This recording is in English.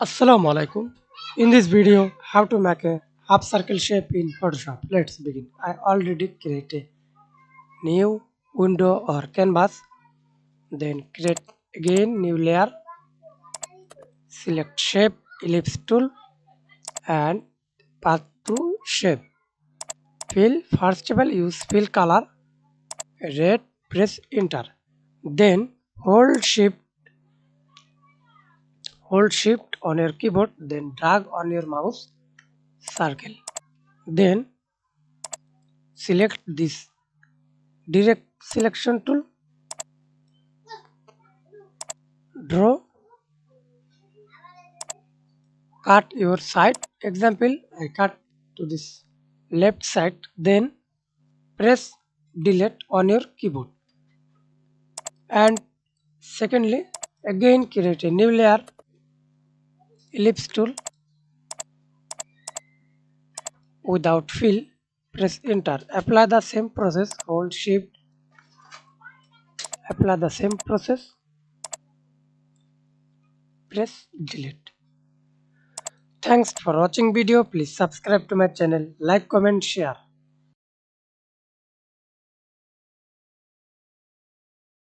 Assalamu alaikum. In this video, how to make a half circle shape in Photoshop. Let's begin. I already created a new window or canvas. Then create again new layer. Select shape ellipse tool and path to shape. Fill. First of all, use fill color red. Press enter. Then hold shift on your keyboard. Then drag on your mouse circle. Then select this direct selection tool, draw, cut your side. Example, I cut to this left side. Then press delete on your keyboard. And secondly, again create a new layer, ellipse tool without fill. Press enter. Apply the same process. Hold shift. Apply the same process. Press delete. Thanks for watching video. Please subscribe to my channel. Like, comment, share.